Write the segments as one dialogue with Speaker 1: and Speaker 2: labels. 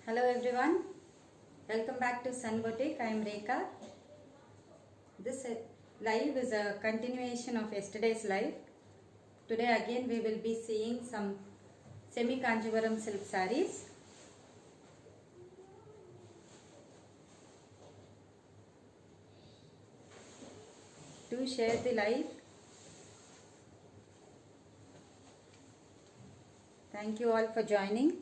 Speaker 1: Hello everyone, welcome back to Sun Boutique. I am Rekha. This live is a continuation of yesterday's live. Today again we will be seeing some semi Kanjivaram silk sarees. Do share the live. Thank you all for joining.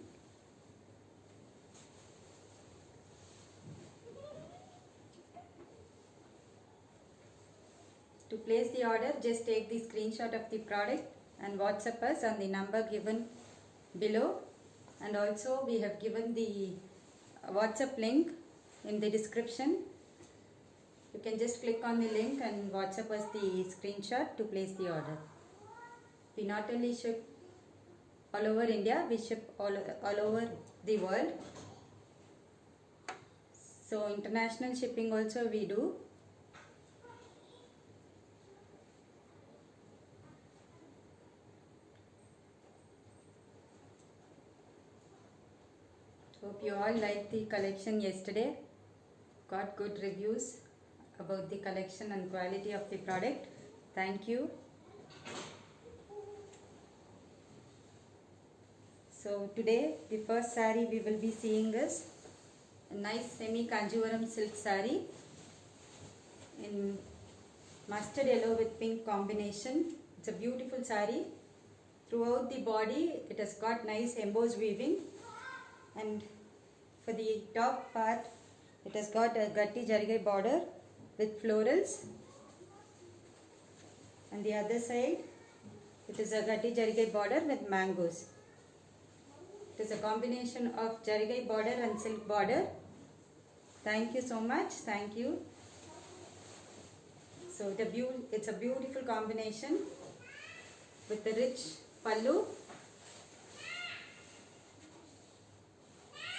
Speaker 1: To place the order, just take the screenshot of the product and WhatsApp us on the number given below, and also we have given the WhatsApp link in the description. You can just click on the link and WhatsApp us the screenshot to place the order. We not only ship all over India, we ship all over the world. So international shipping also we do. Hope you all liked the collection yesterday. Got good reviews about the collection and quality of the product. Thank you. So today the first saree we will be seeing is a nice semi Kanjivaram silk saree in mustard yellow with pink combination. It's a beautiful saree. Throughout the body it has got nice embossed weaving, and for the top part it has got a gatti jarigai border with florals, and the other side it is a gatti jarigai border with mangoes. It is a combination of jarigai border and silk border. Thank you so much. Thank you. So it's a beautiful combination with the rich pallu.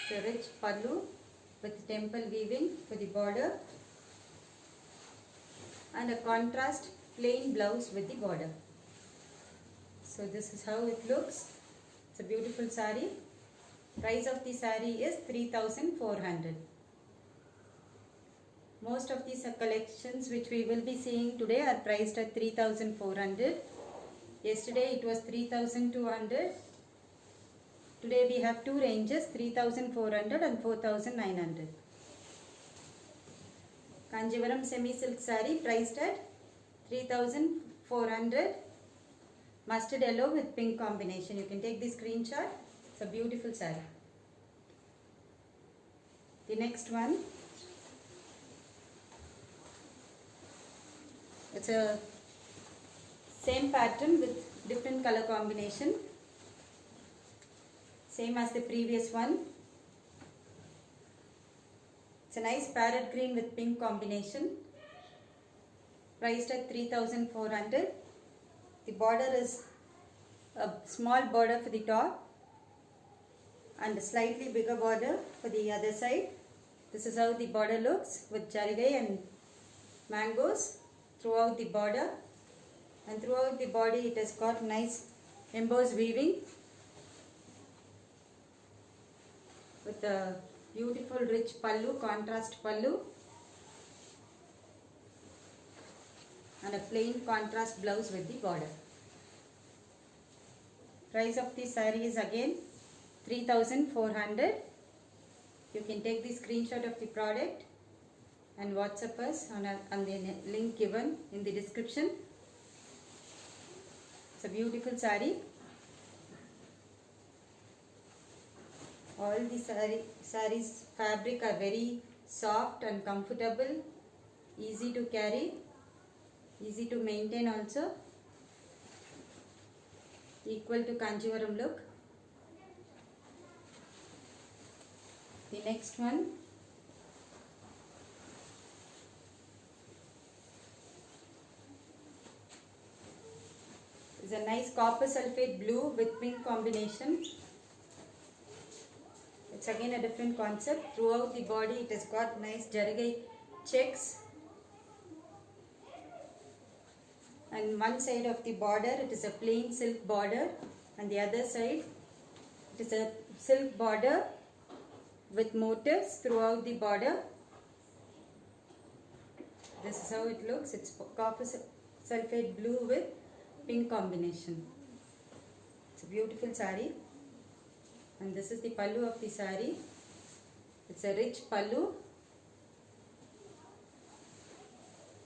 Speaker 1: The rich pallu with temple weaving for the border, and a contrast plain blouse with the border. So this is how it looks. It's a beautiful saree. Price of the saree is 3,400. Most of these collections which we will be seeing today are priced at 3,400. Yesterday it was 3,200. Today we have two ranges, 3,400 and 4,900. Kanjivaram semi silk saree priced at 3,400. Mustard yellow with pink combination. You can take the screenshot. It's a beautiful saree. The next one, it's a same pattern with different color combination. Same as the previous one. It's a nice parrot green with pink combination. Priced at 3,400. The border is a small border for the top and a slightly bigger border for the other side. This is how the border looks with jarigai and mangoes throughout the border, and throughout the body it has got nice embossed weaving with a beautiful rich pallu, contrast pallu, and a plain contrast blouse with the border. Price of this saree is again 3,400. You can take the screenshot of the product and WhatsApp us on the link given in the description. It's a beautiful saree. All the sarees fabric are very soft and comfortable, easy to carry, easy to maintain also, equal to Kanjivaram look. The next one is a nice copper sulphate blue with pink combination. It's again a different concept. Throughout the body it has got nice jarigai checks, and one side of the border it is a plain silk border, and the other side it is a silk border with motifs throughout the border. This is how it looks. It's copper sulphate blue with pink combination. It's a beautiful saree. And this is the pallu of the saree. It's a rich pallu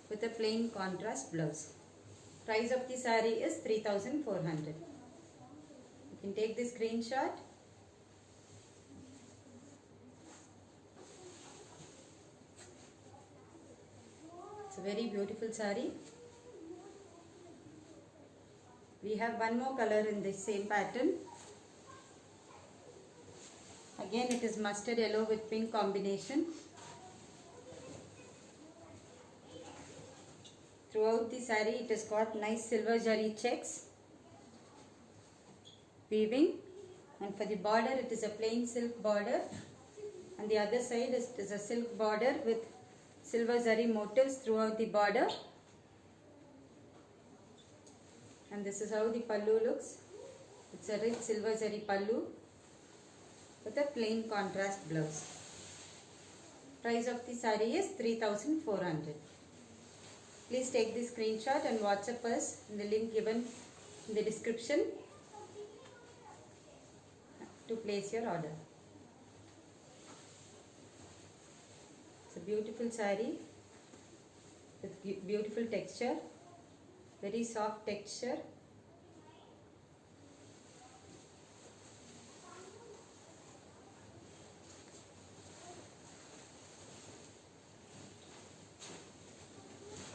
Speaker 1: with a plain contrast blouse. Price of the saree is 3,400. You can take the screenshot. It's a very beautiful saree. We have one more color in the same pattern. Again, it is mustard yellow with pink combination. Throughout the saree, it has got nice silver zari checks, weaving, and for the border, it is a plain silk border, and the other side is a silk border with silver zari motifs throughout the border. And this is how the pallu looks. It's a rich silver zari pallu with a plain contrast blouse. Price of the saree is 3,400. Please take the screenshot and WhatsApp us in the link given in the description to place your order. It's a beautiful saree with beautiful texture, very soft texture.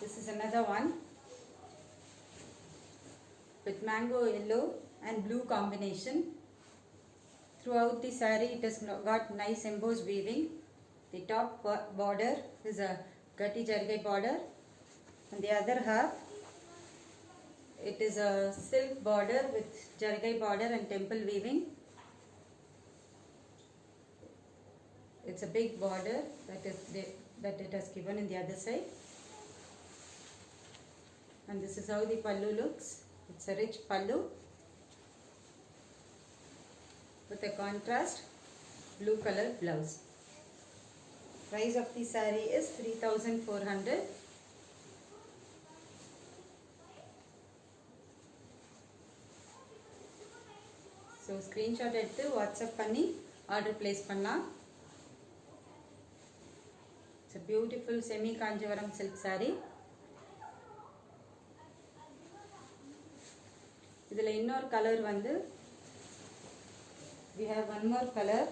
Speaker 1: This is another one with mango yellow and blue combination. Throughout the saree, it has got nice embossed weaving. The top border is a gatti jargai border, and the other half it is a silk border with jargai border and temple weaving. It's a big border that it has given in the other side. And this is how the pallu looks. It's a rich pallu with a contrast blue color blouse. Price of the saree is 3,400. So screenshot எடுத்து WhatsApp பண்ணி order place பண்ணலாம். It's a beautiful semi Kanjivaram silk saree. இதில் இன்னொரு colour வந்து we have one more color.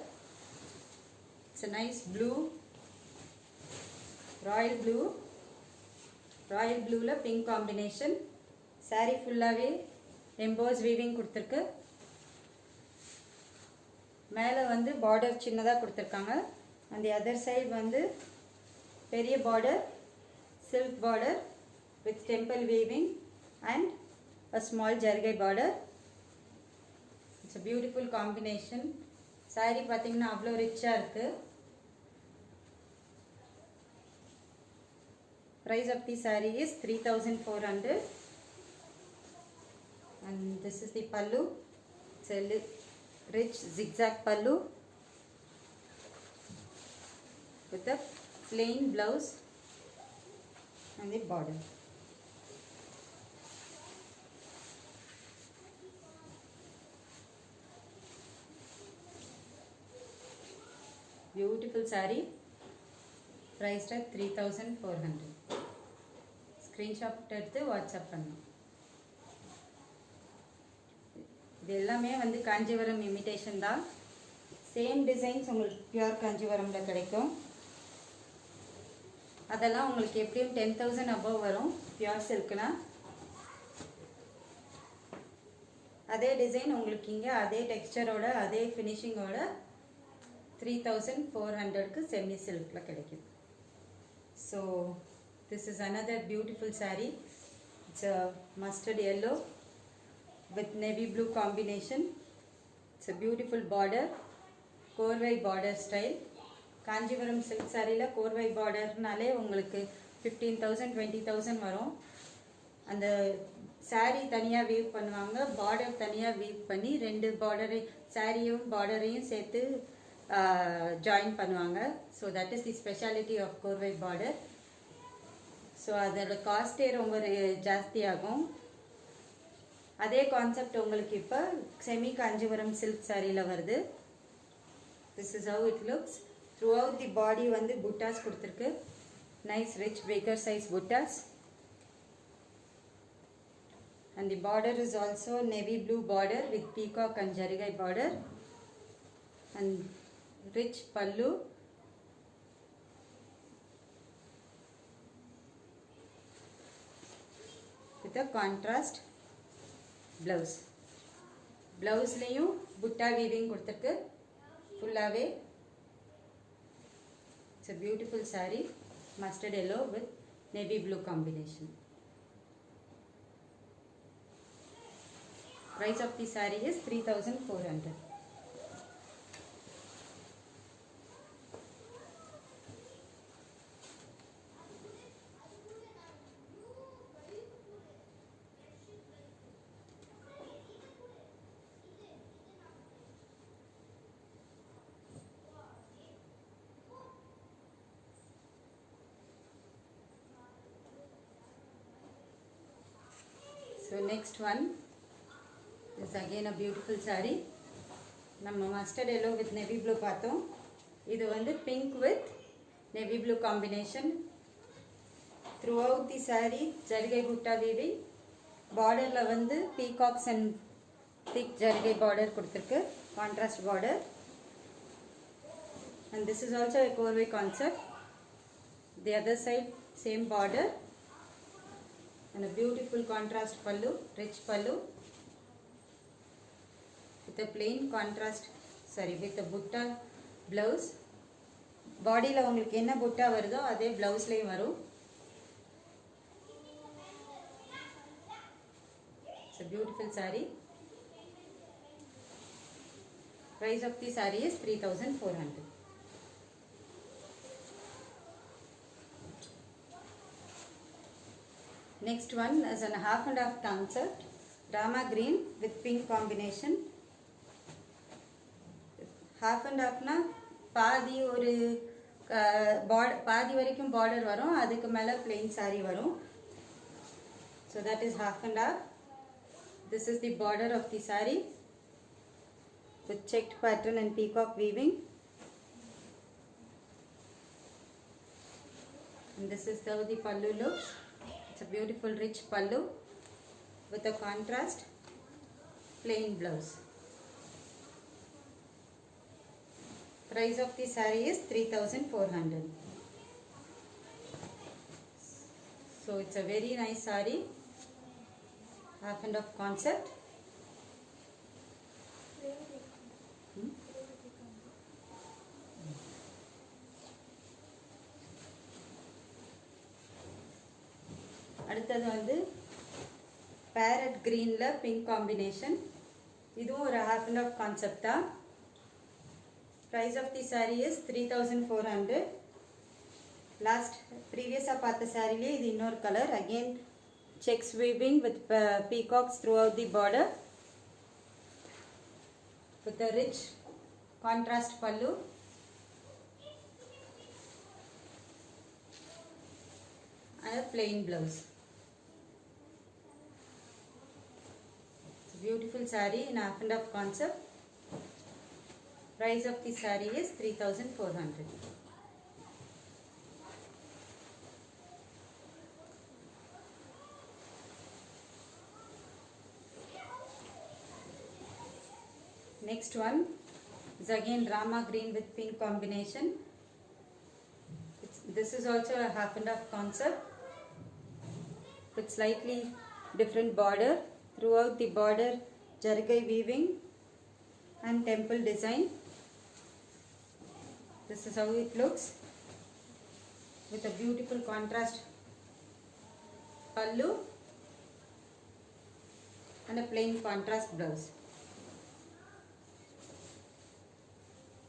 Speaker 1: It's a nice blue, royal blue la pink combination. Saree fullaவே embossed weaving கொடுத்திருக்கு. மேலே வந்து border சின்னதா கொடுத்திருக்காங்க. On the other side வந்து பெரிய border, silk border with temple weaving and a small jargai border. It's a beautiful combination. Saree பாத்தீங்கன்னா அவ்வளோ ரிச்சா இருக்கு. Price of the saree is 3,400. And this is the pallu. It's a rich zigzag pallu with a plain blouse and the border. Beautiful saree, priced at 3,400. Screenshot எடுத்து WhatsApp பண்ணலாம். இது எல்லாமே வந்து Kanjeevaram imitation தான். Same designs உங்களுக்கு pure காஞ்சிவரம்ல கிடைக்கும். அதெல்லாம் உங்களுக்கு எப்படியும் 10,000 above வரும் பியூர் சில்க்னா. அதே டிசைன் உங்களுக்கு இங்கே அதே டெக்ஸ்சரோட அதே ஃபினிஷிங்கோட 3,400க்கு செமி சில்க்ல கிடைக்குது. So this is another beautiful saree. It's a mustard yellow with navy blue combination. It's a beautiful border, korvai border style. Kanjivaram silk saree la korvai border நாலே உங்களுக்கு 15,000 20,000 வரும். அந்த saree தனியா weave பண்ணுவாங்க, border தனியா weave பண்ணி ரெண்டு border சாரியும் borderையும் சேர்த்து ஜாயின் பண்ணுவாங்க. So that is the speciality of korvai border. So அதோட காஸ்ட்டே ரொம்ப ஜாஸ்தியாகும். அதே கான்செப்ட் உங்களுக்கு இப்போ செமி காஞ்சிபுரம் சில்க் சாரியில் வருது. This is how it looks. Throughout the body வந்து புட்டாஸ் கொடுத்துருக்கு. Nice rich bigger size buttas. And the border is also navy blue border with peacock and jarigai border. And rich pallu. With a contrast blouse. Blouse layum butta weaving கொடுத்திருக்கு ஃபுல்லாவே. It's a beautiful saree, mustard yellow with navy blue combination. Price of the saree is 3,400. So next one is again a beautiful saree. நம்ம mustard yellow with navy blue பார்த்தோம். இது வந்து pink with navy blue combination. Throughout the saree ஜரிகை butta weaving. பார்டர்ல வந்து peacocks and thick ஜரிகை border கொடுத்திருக்கு, contrast border. And this is also a corvée concept. The other side same border. And a beautiful contrast pallu, rich pallu with a plain contrast, with a butta blouse. Body la ungalku enna butta varudho adhe blouse layum varum. It's a beautiful saree. Price of the saree is 3,400. Next one is a half and half concept, Rama green with pink combination. Half and half na பாதி ஒரு பாதி வரைக்கும் border வரும், அதுக்கு மேல plain saree வரும். So that is half and half. This is the border of the saree with checked pattern and peacock weaving. And this is how the pallu looks. It's a beautiful rich pallu with a contrast plain blouse. Price of the saree is 3,400. So it's a very nice saree, half and half concept. அடுத்தது வந்து parrot greenல pink combination. இதுவும் ஒரு half and half concept தான். Price of the saree is 3,400. Last previous பார்த்த சாரிலே இது இன்னொரு color. Again checks weaving with peacocks throughout the border with a rich contrast pallu. And a plain blouse. Beautiful saree in half and half concept. Price of the saree is 3,400. Next one is again Rama green with pink combination. This is also a half and half concept with slightly different border. Throughout the border jarigai weaving and temple design. This is how it looks with a beautiful contrast pallu and a plain contrast blouse.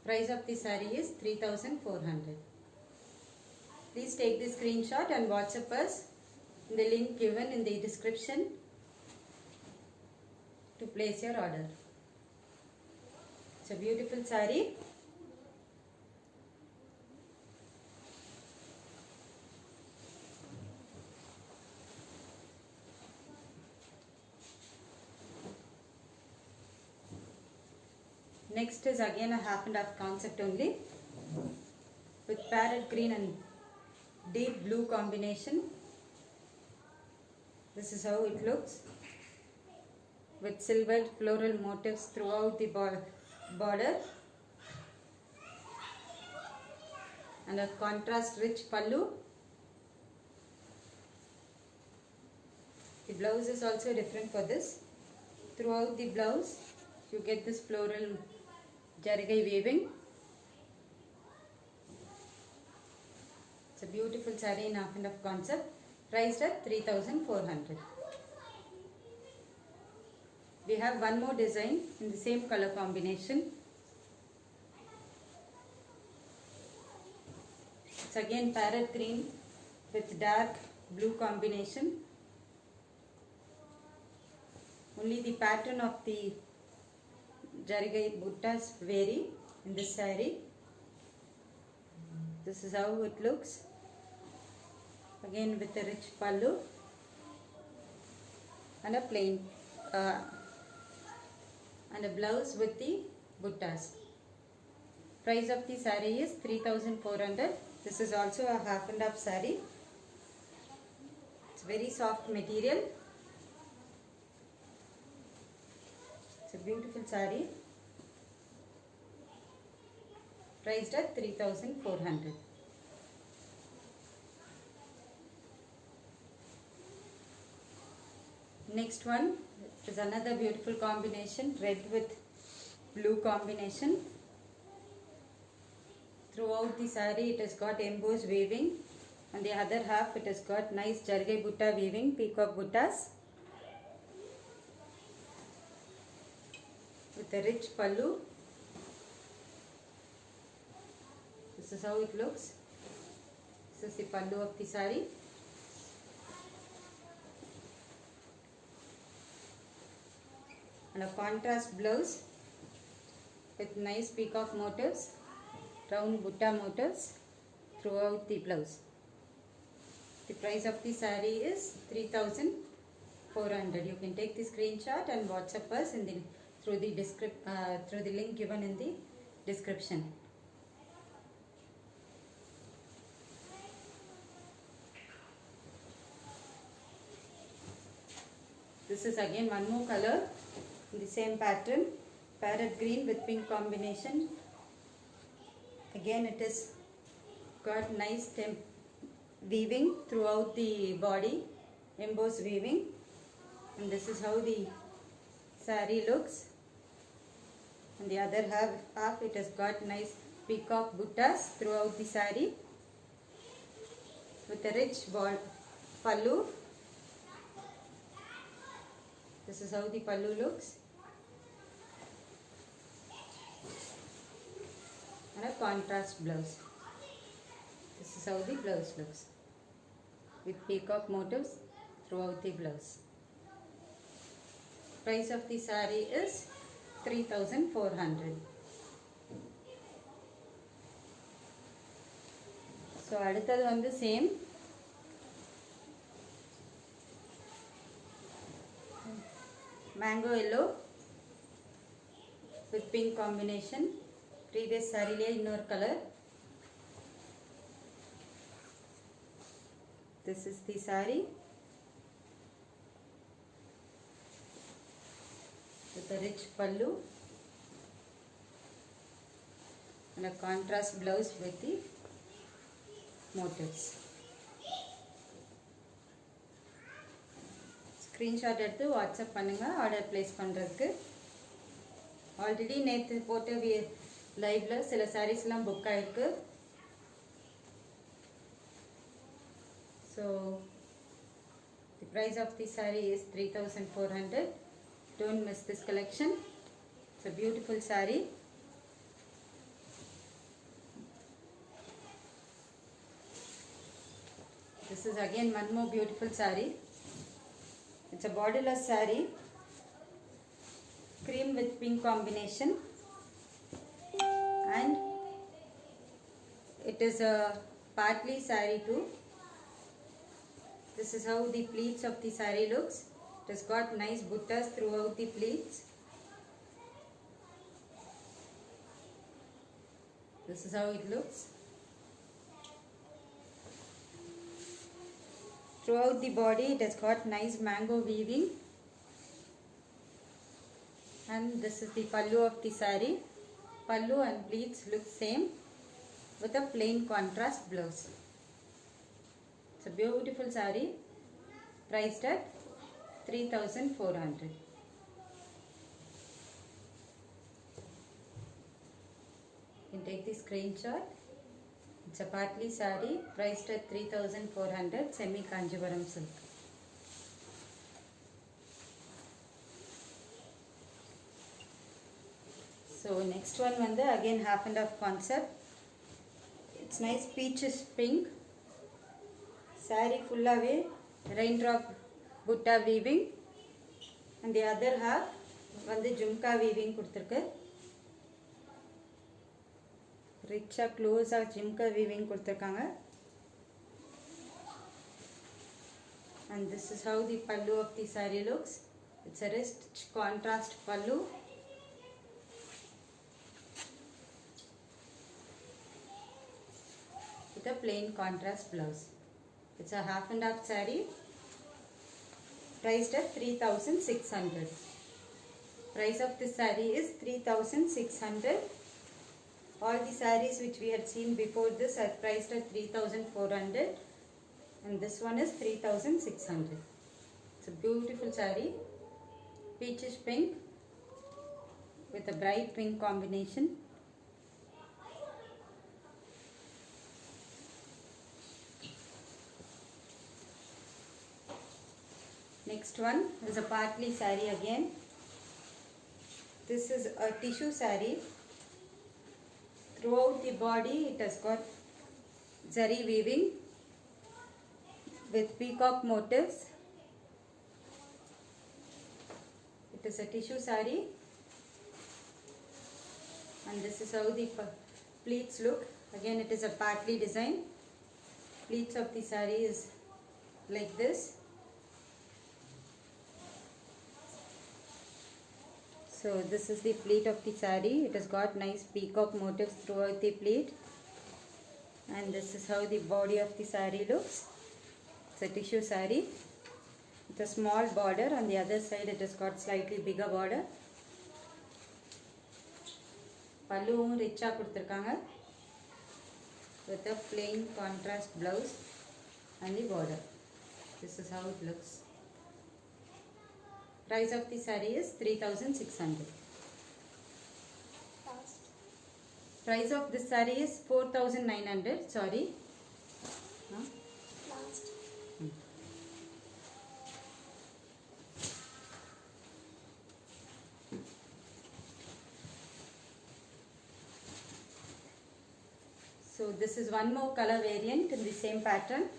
Speaker 1: Price of the saree is 3,400. Please take the screenshot and WhatsApp us in the link given in the description to place your order. It's a beautiful saree Next is again a half and half concept only, with parrot green and deep blue combination. This is how it looks, with silvered floral motifs throughout the border and a contrast rich pallu. The blouse is also different for this. Throughout the blouse you get this floral jarigai weaving. It's a beautiful saree in half and half concept, priced at 3,400. We have one more design in the same color combination. It's again parrot green with dark blue combination. Only the pattern of the jarigai buttas vary in this saree. This is how it looks. Again with a rich pallu and a plain and a blouse with the buttas. Price of the saree is 3,400. This is also a half and half saree. It's very soft material. It's a beautiful saree, priced at 3,400. Next one is another beautiful combination, red with blue combination. Throughout the saree it has got embossed weaving, and the other half it has got nice jarigai butta weaving, peacock buttas with a rich pallu. This is how it looks. This is the pallu of the saree. And a contrast blouse with nice peacock motifs, round butta motifs throughout the blouse. The price of the saree is 3,400. You can take the screenshot and WhatsApp us in the through the link given in the description. This is again one more color in the same pattern, parrot green with pink combination. Again it is got nice weaving throughout the body, embossed weaving, and this is how the saree looks. And the other half it has got nice peacock buttas throughout the saree with a rich pallu. This is how the pallu looks, and a contrast blouse. This is how the blouse looks, with peacock motifs throughout the blouse. Price of the saree is 3,400. So அடுத்தது வந்து same mango yellow with pink combination. Previous saree le innor color. This is the saree with a rich pallu and a contrast blouse with the motifs. Screenshot எடுத்து WhatsApp பண்ணுங்க order place பண்றதுக்கு. Already நேத்து போட்ட லைவ்ல சில சாரீஸ்லாம் book ஆயிருக்கு. So the price of the saree is 3,400. Don't miss this collection. It's a beautiful saree. This is again one more beautiful saree. It's a borderless saree, cream with pink combination, and it is a partly saree too. This is how the pleats of the saree looks. It has got nice buttas throughout the pleats. this is how it looks. Throughout the body it has got nice mango weaving, and this is the pallu of the saree. Pallu and pleats look same with a plain contrast blouse. It's a beautiful saree priced at 3,400. You can take the screenshot. It's a Patli saree priced at 3,400, semi Kanjivaram silk. So next one again half and half concept. It's nice peaches pink. Saree full away raindrop butta weaving, and the other half jhumka weaving kuduthirukku. Richa close jhumka weaving kuduthirukanga. And this is how the pallu of the saree looks. It's a rich contrast pallu. With a plain contrast blouse. It's a half and half saree priced at 3,600. Price of this saree is 3,600. All the sarees which we had seen before this are priced at 3,400, and this one is 3,600. It's a beautiful saree, peachish pink with a bright pink combination. Next one is a Patli saree again. This is a tissue saree. Throughout the body it has got zari weaving with peacock motifs. It is a tissue saree, and this is how the pleats look. Again it is a Patli design. Pleats of the saree is like this. So this is the pleat of the saree. It has got nice peacock motifs throughout the pleat, and this is how the body of the saree looks. It's a tissue saree with a small border. On the other side it has got slightly bigger border. Pallu richa kuduthirukanga with a plain contrast blouse and the border. This is how it looks. Price of the saree is 3,600. Price of this saree is 4,900. Sorry.
Speaker 2: Last.
Speaker 1: So this is one more color variant in the same pattern.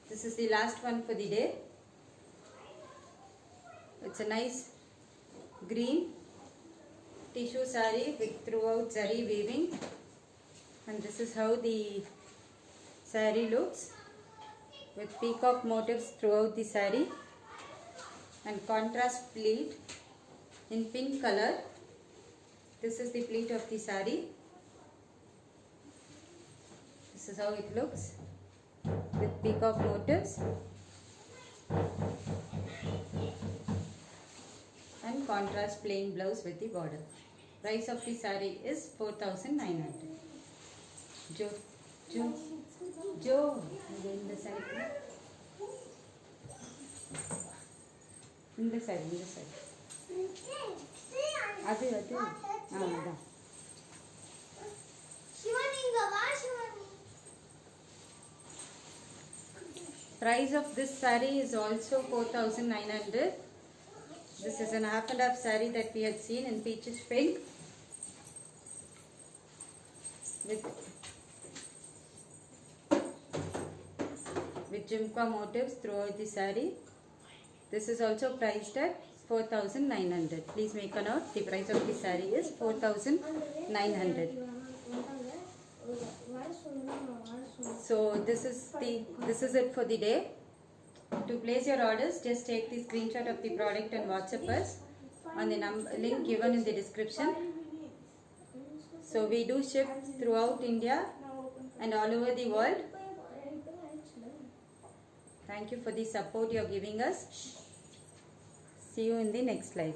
Speaker 1: This is the last one for the day. It's a nice green tissue saree with throughout zari weaving, and this is how the saree looks with peacock motifs throughout the saree and contrast pleat in pink color. This is the pleat of the saree. This is how it looks with peacock motifs and contrast plain blouse with the border. Price of the saree is 4,900. Jo, in the side. In the side. Adu. Price of this saree is also 4,900. This is an half and half saree that we had seen in peachish pink with jhumka motifs throughout the saree. This is also priced at 4,900. Please make a note. The price of the saree is 4,900. So this is it for the day. To place your orders, just take the screenshot of the product and WhatsApp us on the link given in the description. So we do ship throughout India and all over the world. Thank you for the support you are giving us. See you in the next slide.